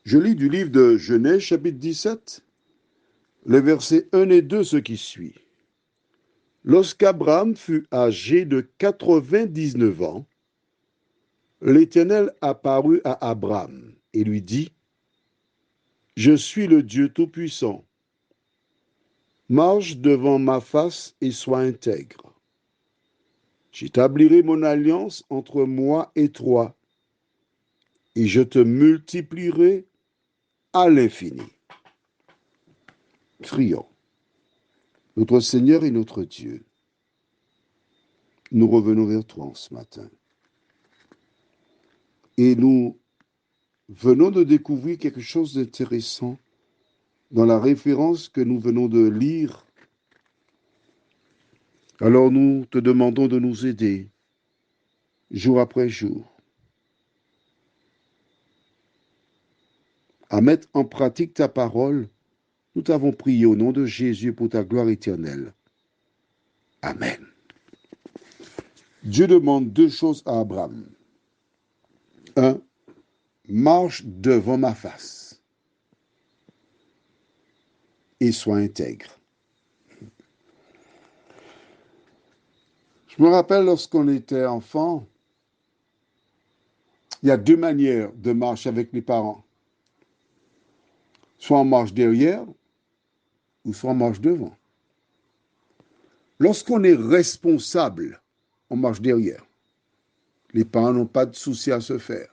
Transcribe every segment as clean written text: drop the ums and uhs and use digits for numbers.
Je lis du livre de Genèse, chapitre 17, les versets 1 et 2, ce qui suit. Lorsqu'Abraham fut âgé de 99 ans, l'Éternel apparut à Abraham et lui dit, « Je suis le Dieu Tout-Puissant. Marche devant ma face et sois intègre. J'établirai mon alliance entre moi et toi, et je te multiplierai à l'infini. » Prions. Notre Seigneur et notre Dieu, nous revenons vers toi ce matin. Et nous venons de découvrir quelque chose d'intéressant dans la référence que nous venons de lire. Alors nous te demandons de nous aider, jour après jour, à mettre en pratique ta parole. Nous t'avons prié au nom de Jésus pour ta gloire éternelle. Amen. Dieu demande deux choses à Abraham. 1. Marche devant ma face et sois intègre. Je me rappelle lorsqu'on était enfant, il y a deux manières de marcher avec les parents. Soit on marche derrière, ou soit on marche devant. Lorsqu'on est responsable, on marche derrière. Les parents n'ont pas de souci à se faire.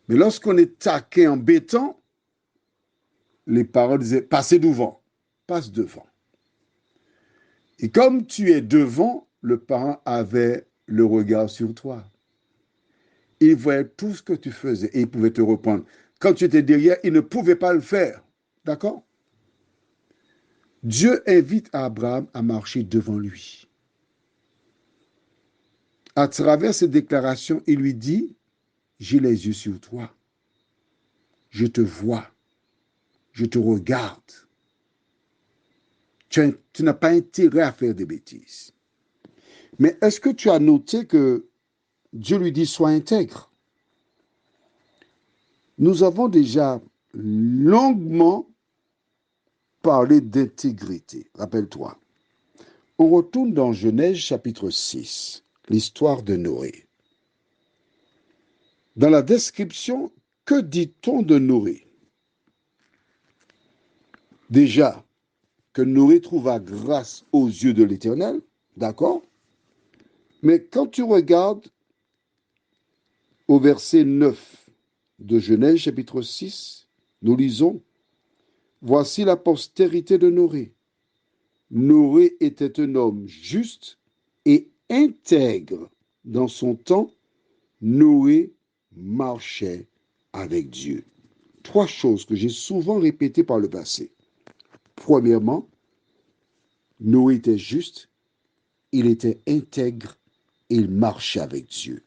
Mais lorsqu'on est taquin, embêtant, les parents disaient, passez devant, passe devant. Et comme tu es devant, le parent avait le regard sur toi. Il voyait tout ce que tu faisais et il pouvait te reprendre. Quand tu étais derrière, il ne pouvait pas le faire. D'accord? Dieu invite Abraham à marcher devant lui. À travers cette déclaration, il lui dit, j'ai les yeux sur toi. Je te vois. Je te regarde. Tu n'as pas intérêt à faire des bêtises. Mais est-ce que tu as noté que Dieu lui dit, sois intègre? Nous avons déjà longuement parlé d'intégrité. Rappelle-toi. On retourne dans Genèse chapitre 6, l'histoire de Noé. Dans la description, que dit-on de Noé? Déjà, que Noé trouva grâce aux yeux de l'Éternel, d'accord? Mais quand tu regardes au verset 9 de Genèse chapitre 6, nous lisons, « Voici la postérité de Noé. Noé était un homme juste et intègre. Dans son temps, Noé marchait avec Dieu. » Trois choses que j'ai souvent répétées par le passé. Premièrement, Noé était juste, il était intègre, et il marchait avec Dieu.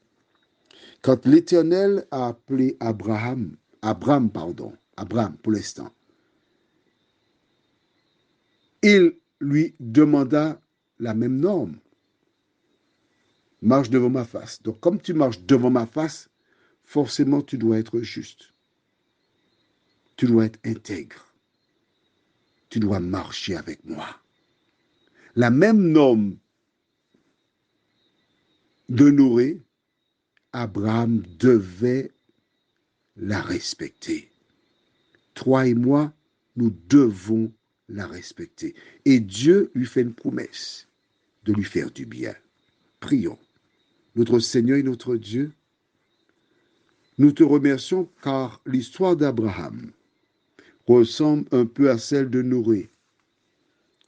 Quand l'Éternel a appelé Abraham pour l'instant, il lui demanda la même norme. Marche devant ma face. Donc, comme tu marches devant ma face, forcément, tu dois être juste. Tu dois être intègre. Tu dois marcher avec moi. La même norme de Noé, Abraham devait la respecter. Toi et moi, nous devons la respecter. Et Dieu lui fait une promesse de lui faire du bien. Prions. Notre Seigneur et notre Dieu, nous te remercions car l'histoire d'Abraham ressemble un peu à celle de Noé.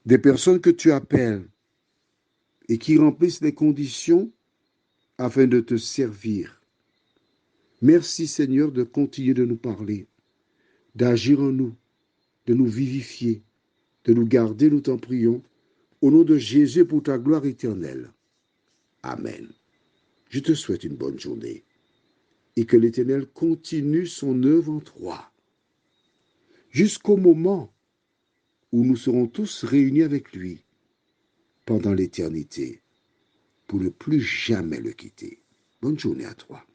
Des personnes que tu appelles et qui remplissent les conditions afin de te servir. Merci Seigneur de continuer de nous parler, d'agir en nous, de nous vivifier, de nous garder, nous t'en prions, au nom de Jésus pour ta gloire éternelle. Amen. Je te souhaite une bonne journée et que l'Éternel continue son œuvre en toi jusqu'au moment où nous serons tous réunis avec lui pendant l'éternité pour ne plus jamais le quitter. Bonne journée à toi.